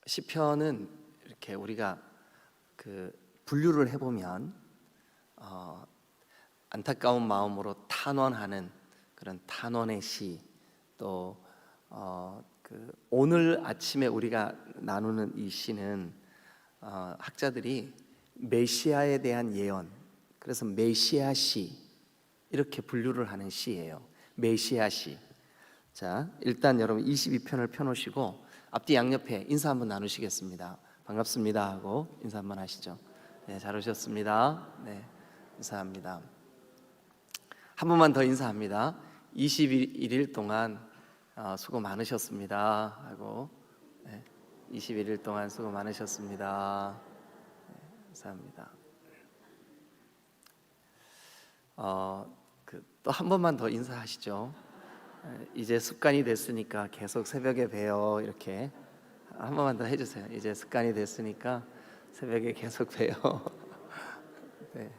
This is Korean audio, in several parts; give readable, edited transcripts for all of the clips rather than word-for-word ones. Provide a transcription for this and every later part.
시편은 이렇게 우리가 분류를 해보면 안타까운 마음으로 탄원하는 그런 탄원의 시, 또 오늘 아침에 우리가 나누는 이 시는 학자들이 메시아에 대한 예언, 그래서 메시아 시 이렇게 분류를 하는 시예요. 메시아 시. 자, 일단 여러분 22편을 펴놓으시고 앞뒤 양옆에 인사 한번 나누시겠습니다. 반갑습니다 하고 인사 한번 하시죠. 네, 잘 오셨습니다. 네, 인사합니다. 한 번만 더 인사합니다. 21일 동안 수고 많으셨습니다 하고, 네, 21일 동안 수고 많으셨습니다. 네, 감사합니다. 또 한 번만 더 인사하시죠. 이제 습관이 됐으니까 계속 새벽에 봬요. 이렇게 한 번만 더 해주세요. 이제 습관이 됐으니까 새벽에 계속 봬요. 네.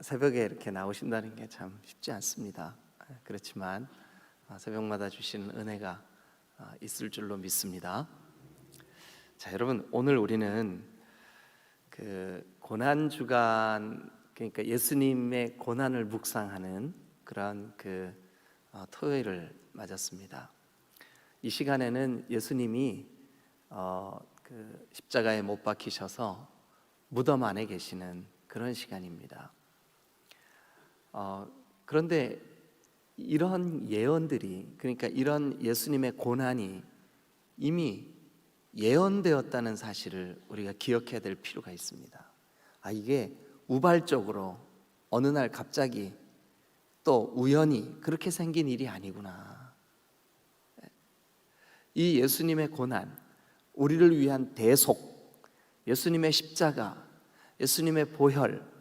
새벽에 이렇게 나오신다는 게 참 쉽지 않습니다. 그렇지만 새벽마다 주시는 은혜가 있을 줄로 믿습니다. 자, 여러분, 오늘 우리는 고난 주간, 그러니까 예수님의 고난을 묵상하는 그런 토요일을 맞았습니다. 이 시간에는 예수님이 십자가에 못 박히셔서 무덤 안에 계시는 그런 시간입니다. 그런데 이런 예언들이, 그러니까 이런 예수님의 고난이 이미 예언되었다는 사실을 우리가 기억해야 될 필요가 있습니다. 이게 우발적으로 어느 날 갑자기 또 우연히 그렇게 생긴 일이 아니구나. 이 예수님의 고난, 우리를 위한 대속, 예수님의 십자가, 예수님의 보혈,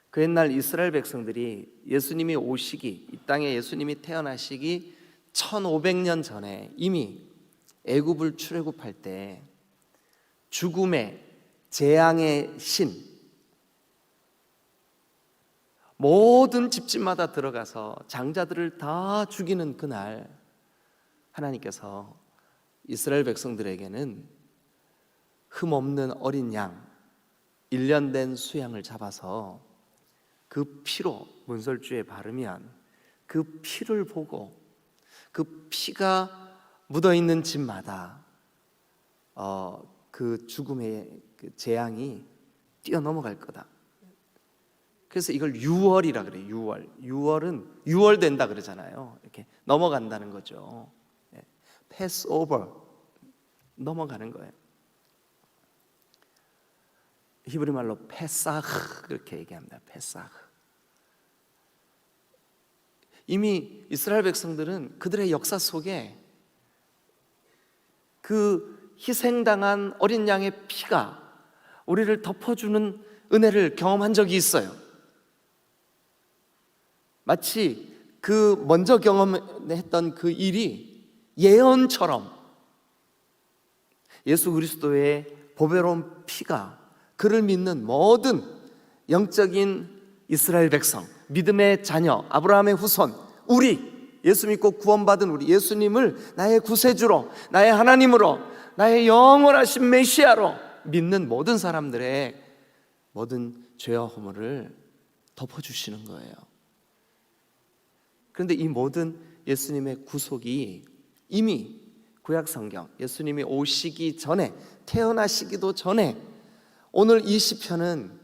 그 옛날 이스라엘 백성들이 예수님이 오시기, 이 땅에 예수님이 태어나시기 1500년 전에 이미 애굽을 출애굽할 때 죽음의, 재앙의 신, 모든 집집마다 들어가서 장자들을 다 죽이는 그날, 하나님께서 이스라엘 백성들에게는 흠없는 어린 양 1년 된 수양을 잡아서 그 피로 문설주에 바르면 그 피를 보고 그 피가 묻어있는 집마다 그 죽음의 재앙이 뛰어넘어갈 거다. 그래서 이걸 유월이라 그래요. 유월은 유월된다 그러잖아요. 이렇게 넘어간다는 거죠. 패스 오버, 넘어가는 거예요. 히브리 말로 페사흐 그렇게 얘기합니다. 페사흐. 이미 이스라엘 백성들은 그들의 역사 속에 그 희생당한 어린 양의 피가 우리를 덮어주는 은혜를 경험한 적이 있어요. 마치 그 먼저 경험했던 그 일이 예언처럼 예수 그리스도의 보배로운 피가 그를 믿는 모든 영적인 이스라엘 백성, 믿음의 자녀, 아브라함의 후손, 우리 예수 믿고 구원받은 우리, 예수님을 나의 구세주로, 나의 하나님으로, 나의 영원하신 메시아로 믿는 모든 사람들의 모든 죄와 허물을 덮어주시는 거예요. 그런데 이 모든 예수님의 구속이 이미 구약 성경, 예수님이 오시기 전에, 태어나시기도 전에, 오늘 이 시편은,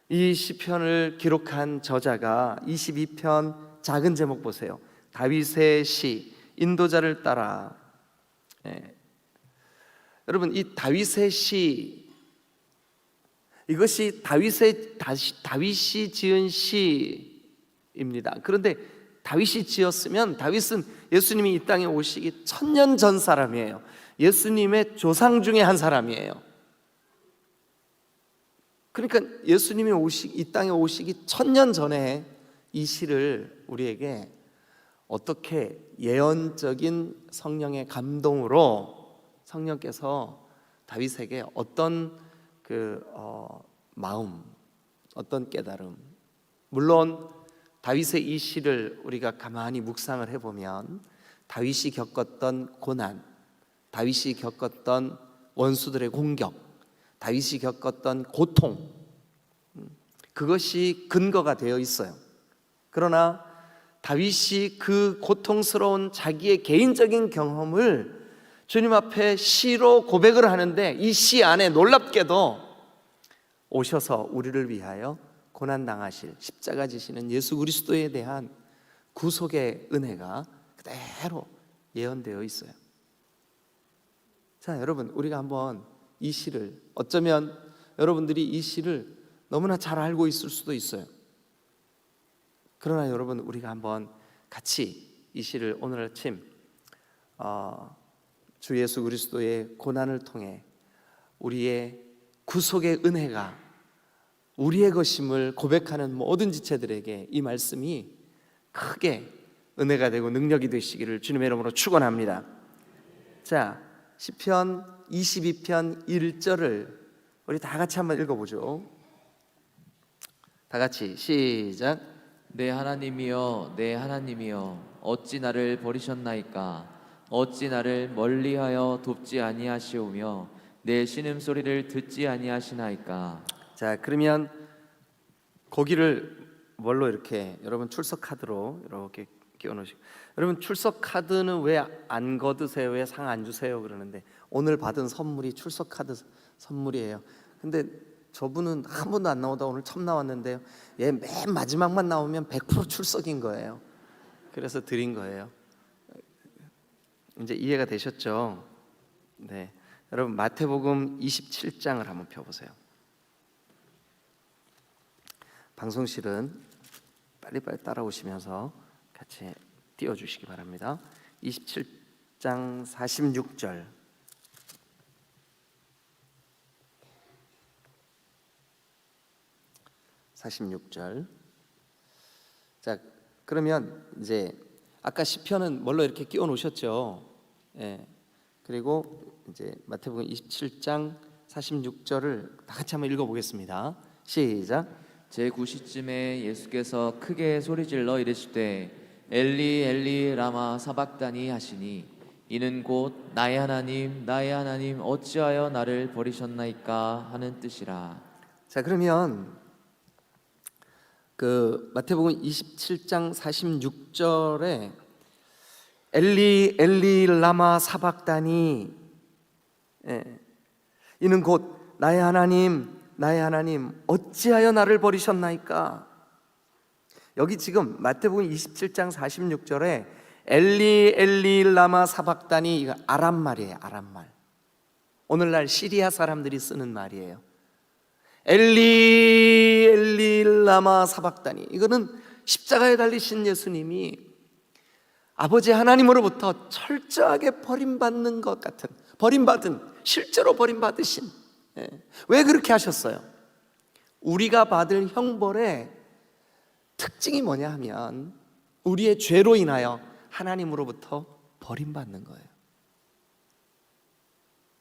이 시편을 기록한 저자가 22편 작은 제목 보세요. 다윗의 시, 인도자를 따라. 여러분, 이 다윗의 시, 이것이 다윗이 지은 시입니다. 그런데 다윗이 지었으면, 다윗은 예수님이 이 땅에 오시기 1000년 전 사람이에요. 예수님의 조상 중에 한 사람이에요. 그러니까 예수님이 이 땅에 오시기 1000년 전에 이 시를 우리에게 어떻게 예언적인 성령의 감동으로 성령께서 다윗에게 어떤 마음, 어떤 깨달음, 물론 다윗의 이 시를 우리가 가만히 묵상을 해보면 다윗이 겪었던 고난, 다윗이 겪었던 원수들의 공격, 다윗이 겪었던 고통, 그것이 근거가 되어 있어요. 그러나 다윗이 그 고통스러운 자기의 개인적인 경험을 주님 앞에 시로 고백을 하는데, 이 시 안에 놀랍게도 오셔서 우리를 위하여 고난당하실, 십자가 지시는 예수 그리스도에 대한 구속의 은혜가 그대로 예언되어 있어요. 자, 여러분, 우리가 한번 이 시를, 어쩌면 여러분들이 이 시를 너무나 잘 알고 있을 수도 있어요. 그러나 여러분, 우리가 한번 같이 이 시를 오늘 아침 주 예수 그리스도의 고난을 통해 우리의 구속의 은혜가 우리의 것임을 고백하는 모든 지체들에게 이 말씀이 크게 은혜가 되고 능력이 되시기를 주님의 이름으로 축원합니다. 자, 시편 22편 1절을 우리 다 같이 한번 읽어보죠. 다 같이 시작. 내 하나님이여 내 하나님이여 어찌 나를 버리셨나이까. 어찌 나를 멀리하여 돕지 아니하시오며 내 신음소리를 듣지 아니하시나이까. 자, 그러면 거기를 뭘로 이렇게 여러분 출석 카드로 이렇게 끼워 놓으시고, 여러분 출석 카드는 왜 안 거두세요? 왜 상 안 주세요? 그러는데 오늘 받은 선물이 출석 카드 선물이에요. 근데 저분은 한 번도 안 나오다 오늘 처음 나왔는데요, 얘 맨 마지막만 나오면 100% 출석인 거예요. 그래서 드린 거예요. 이제 이해가 되셨죠? 네, 여러분 마태복음 27장을 한번 펴보세요. 방송실은 빨리빨리 따라오시면서 같이 띄워주시기 바랍니다. 27장 46절. 자, 그러면 이제 아까 시편은 뭘로 이렇게 끼워 놓으셨죠? 예. 그리고 이제 마태복음 27장 46절을 다 같이 한번 읽어보겠습니다. 시작. 제9시쯤에 예수께서 크게 소리질러 이르시되 엘리 엘리 라마 사박다니 하시니 이는 곧 나의 하나님 어찌하여 나를 버리셨나이까 하는 뜻이라. 자, 그러면 그 마태복음 27장 46절에 엘리 엘리 라마 사박다니, 이는 곧 나의 하나님 어찌하여 나를 버리셨나이까. 여기 지금 마태복음 27장 46절에 엘리 엘리 라마 사박다니, 이거 아람 말이에요. 아람 말. 오늘날 시리아 사람들이 쓰는 말이에요. 엘리 엘리 라마 사박다니, 이거는 십자가에 달리신 예수님이 아버지 하나님으로부터 철저하게 버림받는 것 같은, 버림받은, 실제로 버림받으신, 왜 그렇게 하셨어요? 우리가 받을 형벌의 특징이 뭐냐 하면 우리의 죄로 인하여 하나님으로부터 버림받는 거예요.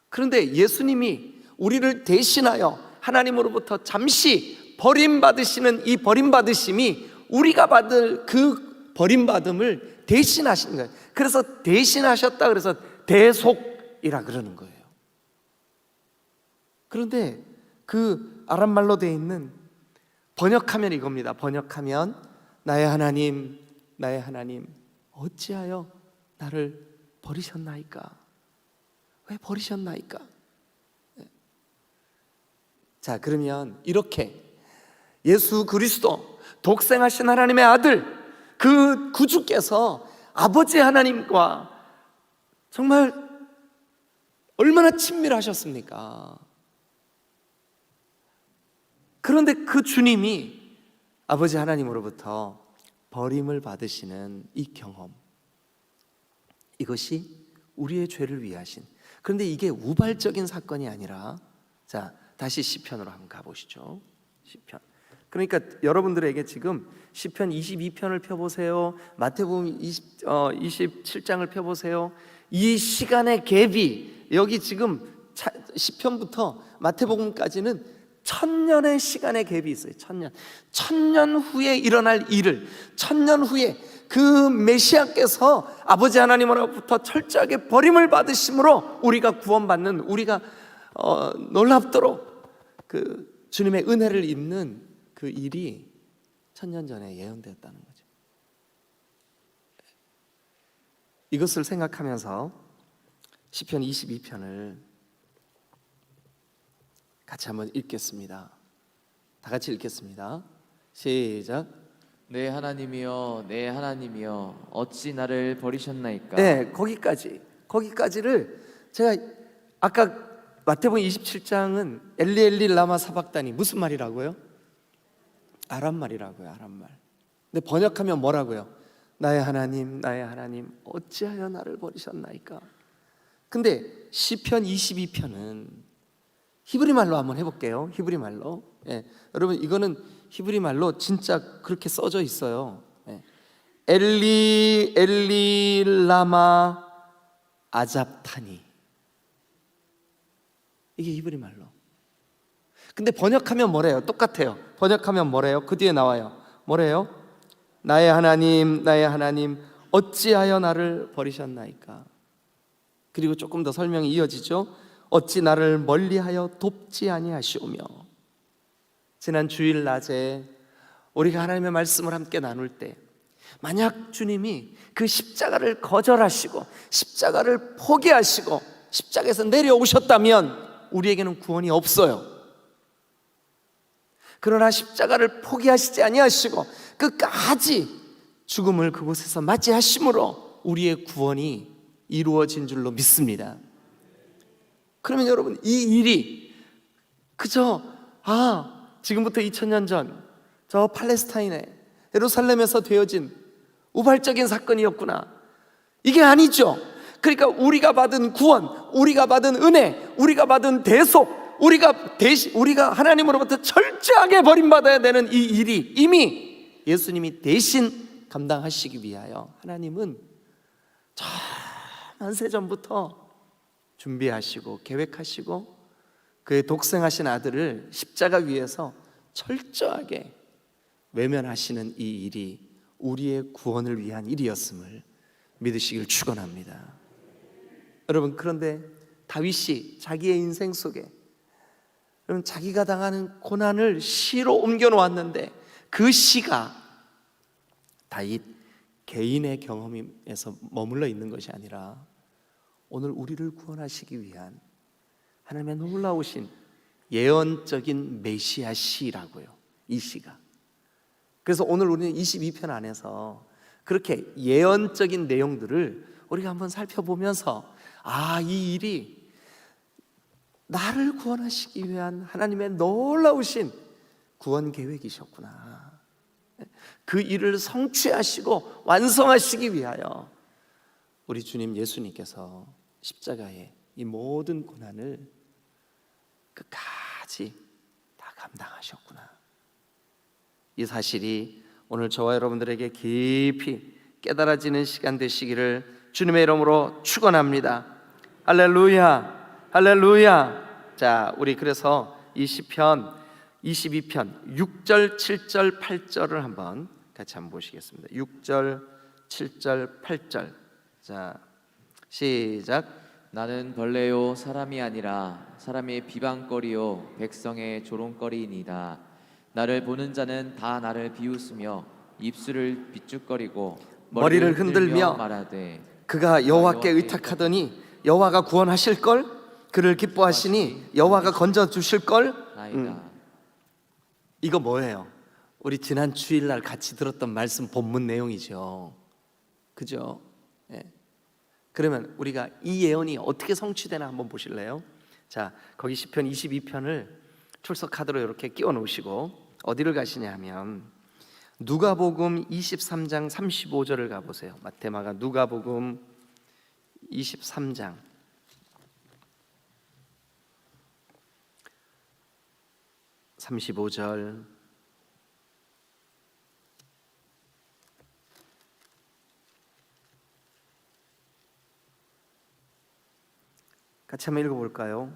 그런데 예수님이 우리를 대신하여 하나님으로부터 잠시 버림받으시는 이 버림받으심이 우리가 받을 그 버림받음을 대신하신 거예요. 그래서 대신하셨다 그래서 대속이라 그러는 거예요. 그런데 그 아람말로 되어 있는 번역하면 이겁니다. 번역하면 나의 하나님 어찌하여 나를 버리셨나이까. 왜 버리셨나이까. 자, 그러면 이렇게 예수 그리스도 독생하신 하나님의 아들, 그 구주께서 아버지 하나님과 정말 얼마나 친밀하셨습니까? 그런데 그 주님이 아버지 하나님으로부터 버림을 받으시는 이 경험, 이것이 우리의 죄를 위하신, 그런데 이게 우발적인 사건이 아니라, 자, 다시 시편으로 한번 가보시죠. 시편. 그러니까 여러분들에게 지금 시편 22편을 펴보세요. 마태복음 27장을 펴보세요. 이 시간의 갭이, 여기 지금 시편부터 마태복음까지는 천년의 시간의 갭이 있어요. 천년 후에 일어날 일을, 천년 후에 그 메시아께서 아버지 하나님으로부터 철저하게 버림을 받으심으로 우리가 구원받는, 우리가 놀랍도록 그 주님의 은혜를 입는 그 일이 천년 전에 예언되었다는 거죠. 이것을 생각하면서 시편 22편을 같이 한번 읽겠습니다. 다 같이 읽겠습니다. 시작. 내 하나님이여 내 하나님이여 어찌 나를 버리셨나이까. 네, 거기까지를 제가 아까 마태복음 27장은 엘리 엘리 라마 사박다니 무슨 말이라고요? 아람 말이라고요. 아람 말. 근데 번역하면 뭐라고요? 나의 하나님 나의 하나님 어찌하여 나를 버리셨나이까. 근데 시편 22편은 히브리 말로 한번 해볼게요. 히브리 말로. 예, 여러분 이거는 히브리 말로 진짜 그렇게 써져 있어요. 예. 엘리 엘리 라마 아잡타니, 이게 히브리 말로. 근데 번역하면 뭐래요? 똑같아요. 번역하면 뭐래요? 그 뒤에 나와요. 뭐래요? 나의 하나님 어찌하여 나를 버리셨나이까. 그리고 조금 더 설명이 이어지죠. 어찌 나를 멀리하여 돕지 아니하시오며. 지난 주일 낮에 우리가 하나님의 말씀을 함께 나눌 때, 만약 주님이 그 십자가를 거절하시고 십자가를 포기하시고 십자가에서 내려오셨다면 우리에게는 구원이 없어요. 그러나 십자가를 포기하시지 아니하시고 끝까지 죽음을 그곳에서 맞이하심으로 우리의 구원이 이루어진 줄로 믿습니다. 그러면 여러분 이 일이 그저 지금부터 2000년 전 저 팔레스타인의 예루살렘에서 되어진 우발적인 사건이었구나, 이게 아니죠. 그러니까 우리가 받은 구원, 우리가 받은 은혜, 우리가 받은 대속, 우리가 하나님으로부터 철저하게 버림받아야 되는 이 일이 이미 예수님이 대신 감당하시기 위하여 하나님은 저 만세전부터 준비하시고 계획하시고 그의 독생하신 아들을 십자가 위에서 철저하게 외면하시는 이 일이 우리의 구원을 위한 일이었음을 믿으시길 축원합니다. 여러분, 그런데 다윗이 자기의 인생 속에 여러분 자기가 당하는 고난을 시로 옮겨 놓았는데 그 시가 다윗 개인의 경험에서 머물러 있는 것이 아니라 오늘 우리를 구원하시기 위한 하나님의 놀라우신 예언적인 메시아 시라고요, 이 시가. 그래서 오늘 우리는 22편 안에서 그렇게 예언적인 내용들을 우리가 한번 살펴보면서 이 일이 나를 구원하시기 위한 하나님의 놀라우신 구원 계획이셨구나. 그 일을 성취하시고 완성하시기 위하여 우리 주님 예수님께서 십자가에 이 모든 고난을 끝까지 다 감당하셨구나. 이 사실이 오늘 저와 여러분들에게 깊이 깨달아지는 시간 되시기를 주님의 이름으로 축원합니다. 할렐루야, 할렐루야. 자, 우리 그래서 이 시편 22편 6절, 7절, 8절을 한번 같이 한번 보시겠습니다. 6절, 7절, 8절. 자, 시작. 나는 벌레요 사람이 아니라 사람의 비방거리요 백성의 조롱거리이니이다. 나를 보는 자는 다 나를 비웃으며 입술을 비죽거리고 머리를 흔들며 말하되 그가 여호와께 의탁하더니 여호와가 구원하실걸, 그를 기뻐하시니 여호와가 건져주실걸. 나이다. 이거 뭐예요? 우리 지난 주일날 같이 들었던 말씀 본문 내용이죠. 그죠? 예. 그러면 우리가 이 예언이 어떻게 성취되나 한번 보실래요? 자, 거기 시편 22편을 출석 카드로 이렇게 끼워 놓으시고 어디를 가시냐 하면 누가복음 23장 35절을 가보세요. 마태마가 누가복음 23장 35절. 같이 한번 읽어볼까요?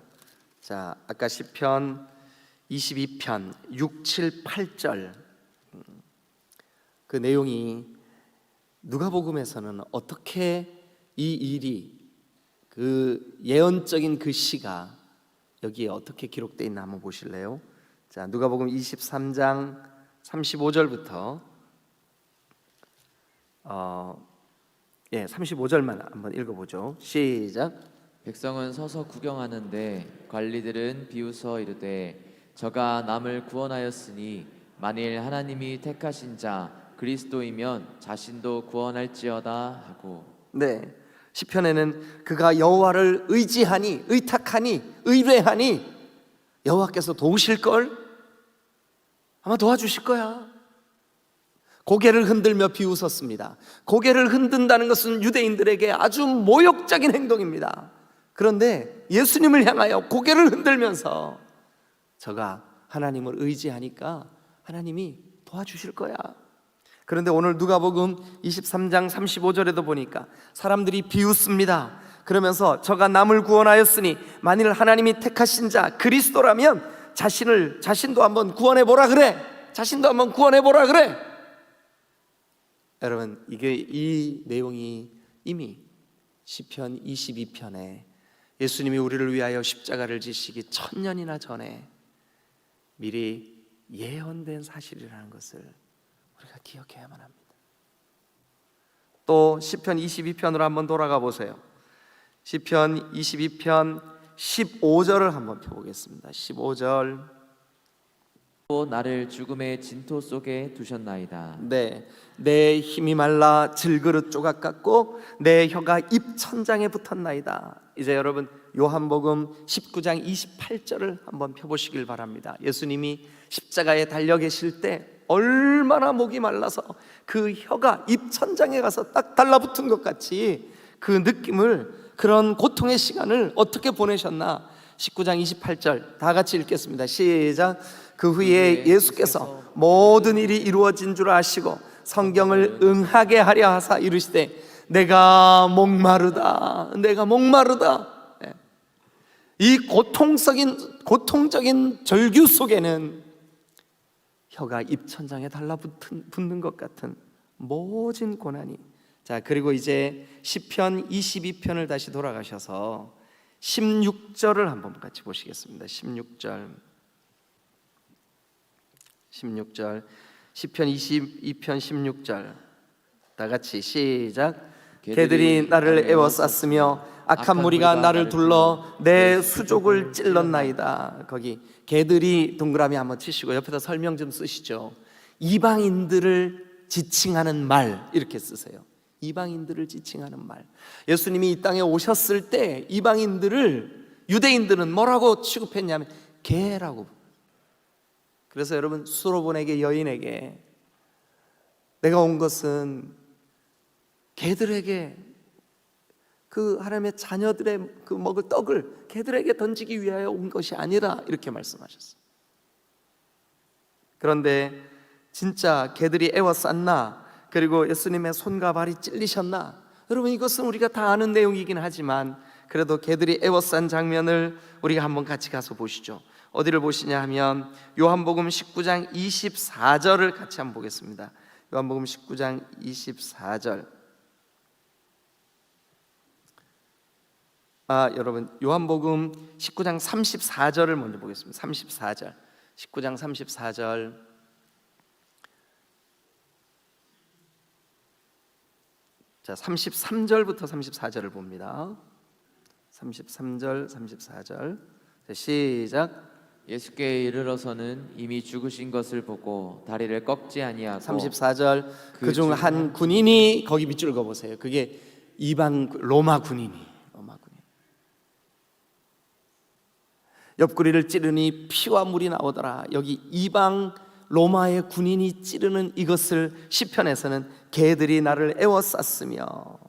자, 아까 시편 22편 6, 7, 8절 그 내용이 누가복음에서는 어떻게 이 일이 그 예언적인 그 시가 여기에 어떻게 기록되어 있나 한번 보실래요? 자, 누가복음 23장 35절부터 35절만 한번 읽어보죠. 시작. 백성은 서서 구경하는데 관리들은 비웃어 이르되 저가 남을 구원하였으니 만일 하나님이 택하신 자 그리스도이면 자신도 구원할지어다 하고. 네, 시편에는 그가 여호와를 의지하니, 의탁하니, 의뢰하니 여호와께서 도우실 걸, 아마 도와주실 거야. 고개를 흔들며 비웃었습니다. 고개를 흔든다는 것은 유대인들에게 아주 모욕적인 행동입니다. 그런데 예수님을 향하여 고개를 흔들면서 저가 하나님을 의지하니까 하나님이 도와주실 거야. 그런데 오늘 누가복음 23장 35절에도 보니까 사람들이 비웃습니다. 그러면서 저가 남을 구원하였으니 만일 하나님이 택하신 자 그리스도라면 자신도 한번 구원해 보라 그래. 자신도 한번 구원해 보라 그래. 여러분, 이 내용이 이미 시편 22편에 예수님이 우리를 위하여 십자가를 지시기 1000년이나 전에 미리 예언된 사실이라는 것을 우리가 기억해야만 합니다. 또 시편 22편으로 한번 돌아가 보세요. 시편 22편 15절을 한번 펴보겠습니다. 15절. 또 나를 죽음의 진토 속에 두셨나이다. 네, 내 힘이 말라 질그릇 조각 같고 내 혀가 입천장에 붙었나이다. 이제 여러분 요한복음 19장 28절을 한번 펴보시길 바랍니다. 예수님이 십자가에 달려 계실 때 얼마나 목이 말라서 그 혀가 입천장에 가서 딱 달라붙은 것 같이 그 느낌을, 그런 고통의 시간을 어떻게 보내셨나. 19장 28절 다 같이 읽겠습니다. 시작. 그 후에 예수께서 모든 일이 이루어진 줄 아시고 성경을 응하게 하려 하사 이르시되 내가 목마르다, 내가 목마르다. 이 고통적인 절규 속에는 혀가 입천장에 달라붙는 것 같은 모진 고난이. 자, 그리고 이제 시편 22편을 다시 돌아가셔서 16절을 한번 같이 보시겠습니다. 16절 시편 22편 16절 다 같이 시작. 개들이 나를 에워쌌으며 악한 무리가 나를 둘러 내 수족을 찔렀나이다. 거기 개들이 동그라미 한번 치시고 옆에다 설명 좀 쓰시죠. 이방인들을 지칭하는 말 이렇게 쓰세요. 이방인들을 지칭하는 말. 예수님이 이 땅에 오셨을 때 이방인들을 유대인들은 뭐라고 취급했냐면 개라고. 그래서 여러분, 수로보네게 여인에게 내가 온 것은 개들에게, 그 하나님의 자녀들의 그 먹을 떡을 개들에게 던지기 위하여 온 것이 아니라 이렇게 말씀하셨어요. 그런데 진짜 개들이 애워쌌나, 그리고 예수님의 손과 발이 찔리셨나, 여러분 이것은 우리가 다 아는 내용이긴 하지만 그래도 개들이 애워싼 장면을 우리가 한번 같이 가서 보시죠. 어디를 보시냐 하면 요한복음 19장 24절을 같이 한번 보겠습니다. 요한복음 19장 24절. 여러분 요한복음 19장 34절을 먼저 보겠습니다. 34절. 19장 34절. 자, 33절부터 34절을 봅니다. 33절, 34절. 자, 시작. 예수께 이르러서는 이미 죽으신 것을 보고 다리를 꺾지 아니하고. 34절. 그중 한 군인이, 거기 밑줄 읽어 보세요. 그게 이방 로마 군인이. 옆구리를 찌르니 피와 물이 나오더라. 여기 이방 로마의 군인이 찌르는 이것을 시편에서는 개들이 나를 애워쌌으며,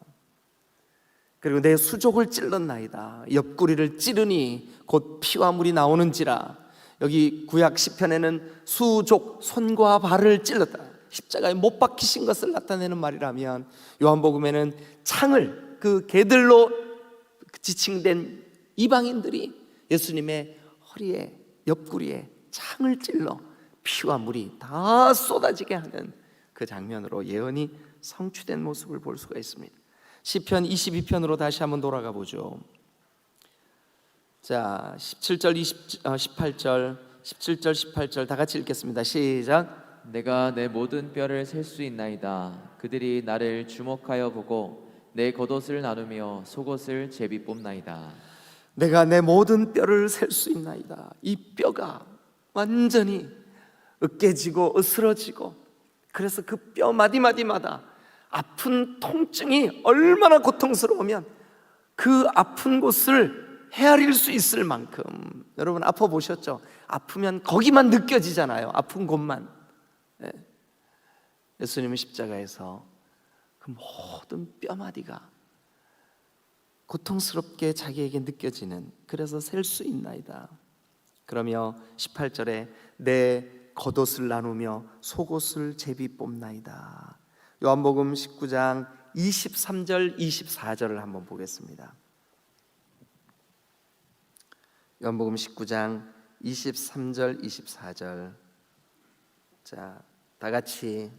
그리고 내 수족을 찔렀나이다. 옆구리를 찌르니 곧 피와 물이 나오는지라. 여기 구약 시편에는 수족, 손과 발을 찔렀다. 십자가에 못 박히신 것을 나타내는 말이라면 요한복음에는 창을, 그 개들로 지칭된 이방인들이 예수님의 허리에, 옆구리에 창을 찔러 피와 물이 다 쏟아지게 하는 그 장면으로 예언이 성취된 모습을 볼 수가 있습니다. 시편 22편으로 다시 한번 돌아가 보죠. 자, 18절 17절 다 같이 읽겠습니다. 시작. 내가 내 모든 뼈를 셀 수 있나이다. 그들이 나를 주목하여 보고 내 겉옷을 나누며 속옷을 제비 뽑나이다. 내가 내 모든 뼈를 셀 수 있나이다. 이 뼈가 완전히 으깨지고 으스러지고, 그래서 그 뼈 마디마디마다 아픈 통증이 얼마나 고통스러우면 그 아픈 곳을 헤아릴 수 있을 만큼, 여러분 아파 보셨죠? 아프면 거기만 느껴지잖아요. 아픈 곳만. 예수님은 십자가에서 그 모든 뼈마디가 고통스럽게 자기에게 느껴지는, 그래서 셀 수 있나이다. 그러며 18절에 내 겉옷을 나누며 속옷을 제비 뽑나이다. 요한복음 19장 23절 24절을 한번 보겠습니다. 요한복음 19장 23절 24절. 자, 다 같이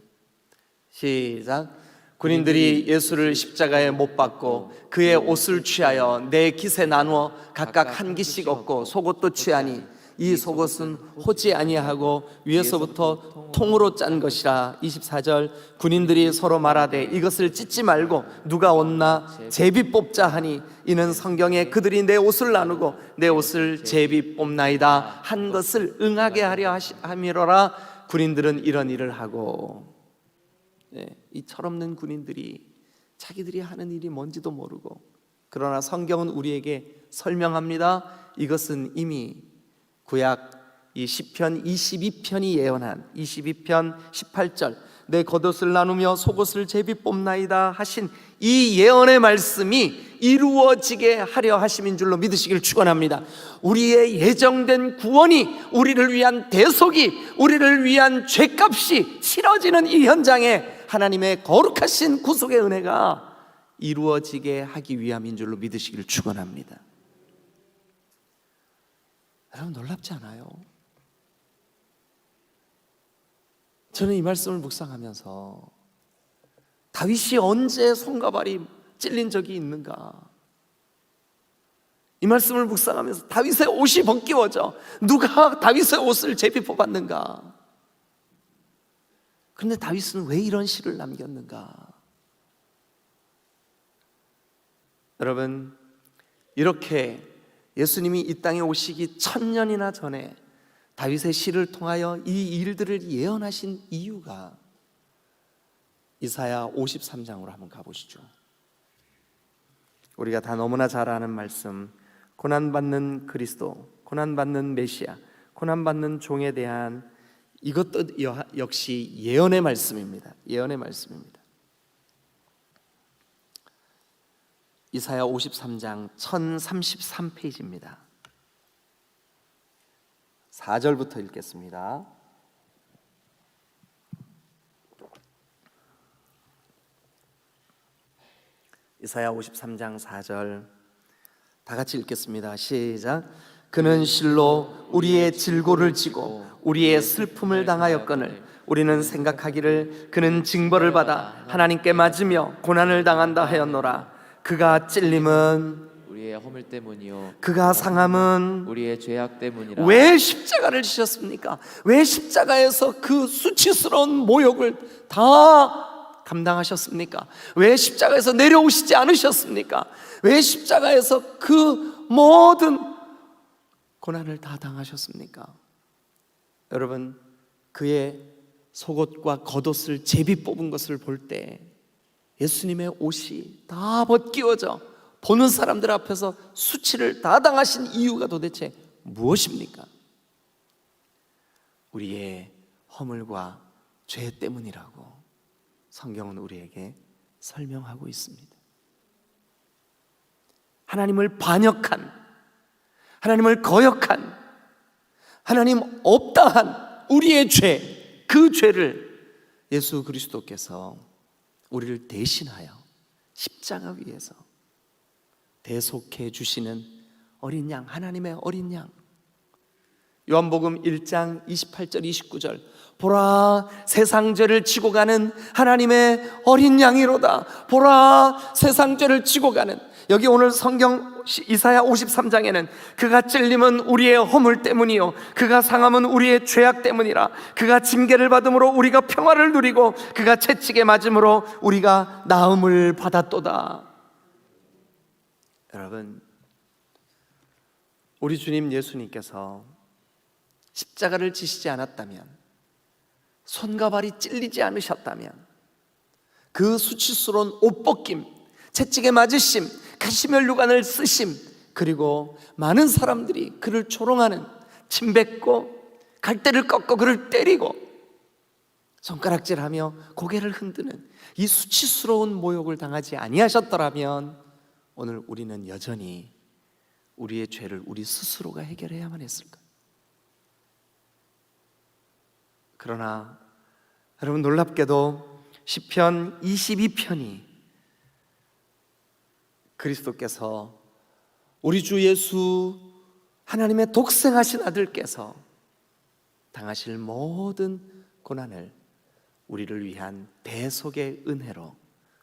시작. 군인들이 예수를 십자가에 못 박고 그의 옷을 취하여 네 깃에 나누어 각각 한 깃씩 얻고 속옷도 취하니 이 속옷은 호지 아니하고 위에서부터 통으로 짠 것이라. 24절. 군인들이 서로 말하되 이것을 찢지 말고 누가 얻나 제비 뽑자 하니 이는 성경에 그들이 내 옷을 나누고 내 옷을 제비 뽑나이다 한 것을 응하게 하려 함이로라. 군인들은 이런 일을 하고, 이 철없는 군인들이 자기들이 하는 일이 뭔지도 모르고, 그러나 성경은 우리에게 설명합니다. 이것은 이미 구약 이 시편 22편이 예언한 22편 18절 내 겉옷을 나누며 속옷을 제비 뽑나이다 하신 이 예언의 말씀이 이루어지게 하려 하심인 줄로 믿으시길 축원합니다. 우리의 예정된 구원이, 우리를 위한 대속이, 우리를 위한 죗값이 치러지는 이 현장에 하나님의 거룩하신 구속의 은혜가 이루어지게 하기 위함인 줄로 믿으시길 축원합니다. 여러분 놀랍지 않아요? 저는 이 말씀을 묵상하면서 다윗이 언제 손과 발이 찔린 적이 있는가? 이 말씀을 묵상하면서 다윗의 옷이 벗겨져 누가 다윗의 옷을 제비 뽑았는가? 그런데 다윗은 왜 이런 시를 남겼는가? 여러분, 이렇게 예수님이 이 땅에 오시기 1000년이나 전에 다윗의 시를 통하여 이 일들을 예언하신 이유가 이사야 53장으로 한번 가보시죠. 우리가 다 너무나 잘 아는 말씀, 고난받는 그리스도, 고난받는 메시아, 고난받는 종에 대한 이것도 역시 예언의 말씀입니다. 예언의 말씀입니다. 이사야 53장 1033페이지입니다. 4절부터 읽겠습니다. 이사야 53장 4절 다 같이 읽겠습니다. 시작. 그는 실로 우리의 질고를 지고 우리의 슬픔을 당하였거늘 우리는 생각하기를 그는 징벌을 받아 하나님께 맞으며 고난을 당한다 하였노라. 그가 찔림은 우리의 허물 때문이요 그가 상함은 우리의 죄악 때문이라. 왜 십자가를 지셨습니까? 왜 십자가에서 그 수치스러운 모욕을 다 감당하셨습니까? 왜 십자가에서 내려오시지 않으셨습니까? 왜 십자가에서 그 모든 고난을 다 당하셨습니까? 여러분, 그의 속옷과 겉옷을 제비 뽑은 것을 볼 때 예수님의 옷이 다 벗기워져 보는 사람들 앞에서 수치를 다 당하신 이유가 도대체 무엇입니까? 우리의 허물과 죄 때문이라고 성경은 우리에게 설명하고 있습니다. 하나님을 반역한, 하나님을 거역한, 하나님 없다 한 우리의 죄, 그 죄를 예수 그리스도께서 우리를 대신하여 십자가 위에서 대속해 주시는 어린 양, 하나님의 어린 양, 요한복음 1장 28절 29절 보라 세상 죄를 지고 가는 하나님의 어린 양이로다. 보라 세상 죄를 지고 가는, 여기 오늘 성경 이사야 53장에는 그가 찔림은 우리의 허물 때문이요 그가 상함은 우리의 죄악 때문이라. 그가 징계를 받음으로 우리가 평화를 누리고 그가 채찍에 맞음으로 우리가 나음을 받았도다. 여러분, 우리 주님 예수님께서 십자가를 지시지 않았다면, 손과 발이 찔리지 않으셨다면, 그 수치스러운 옷벗김, 채찍에 맞으심, 가시면류관을 쓰심, 그리고 많은 사람들이 그를 조롱하는, 침뱉고 갈대를 꺾고 그를 때리고 손가락질하며 고개를 흔드는 이 수치스러운 모욕을 당하지 아니하셨더라면 오늘 우리는 여전히 우리의 죄를 우리 스스로가 해결해야만 했을까? 그러나 여러분, 놀랍게도 시편 22편이 그리스도께서, 우리 주 예수 하나님의 독생하신 아들께서 당하실 모든 고난을 우리를 위한 대속의 은혜로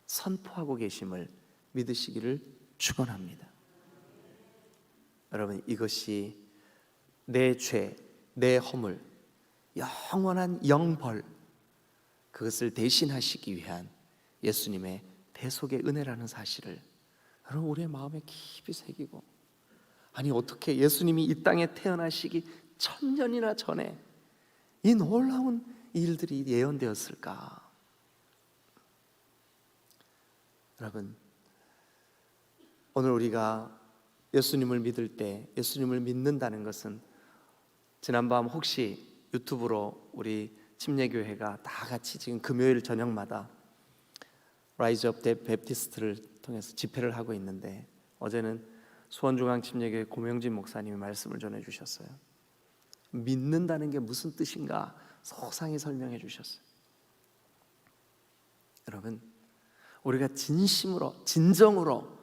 선포하고 계심을 믿으시기를 축원합니다. 여러분, 이것이 내 죄, 내 허물, 영원한 영벌, 그것을 대신하시기 위한 예수님의 대속의 은혜라는 사실을 여러분 우리의 마음에 깊이 새기고, 아니 어떻게 예수님이 이 땅에 태어나시기 1000년이나 전에 이 놀라운 일들이 예언되었을까? 여러분, 오늘 우리가 예수님을 믿을 때, 예수님을 믿는다는 것은, 지난밤 혹시 유튜브로 우리 침례교회가 다 같이 지금 금요일 저녁마다 라이즈 업 대 베프티스트를 통해서 집회를 하고 있는데, 어제는 수원중앙침례교회 고명진 목사님이 말씀을 전해주셨어요. 믿는다는 게 무슨 뜻인가 소상히 설명해 주셨어요. 여러분, 우리가 진심으로, 진정으로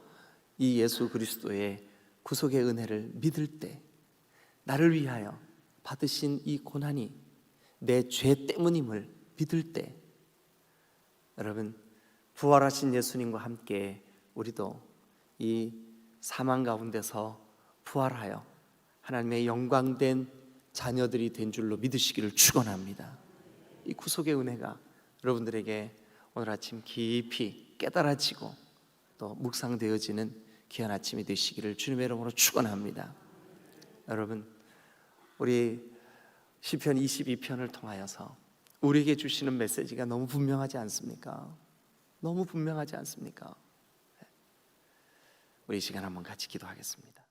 이 예수 그리스도의 구속의 은혜를 믿을 때, 나를 위하여 받으신 이 고난이 내 죄 때문임을 믿을 때, 여러분, 부활하신 예수님과 함께 우리도 이 사망 가운데서 부활하여 하나님의 영광된 자녀들이 된 줄로 믿으시기를 축원합니다. 이 구속의 은혜가 여러분들에게 오늘 아침 깊이 깨달아지고 또 묵상되어지는 귀한 아침이 되시기를 주님의 이름으로 축원합니다. 여러분, 우리 시편 22편을 통하여서 우리에게 주시는 메시지가 너무 분명하지 않습니까? 너무 분명하지 않습니까? 우리 이 시간 한번 같이 기도하겠습니다.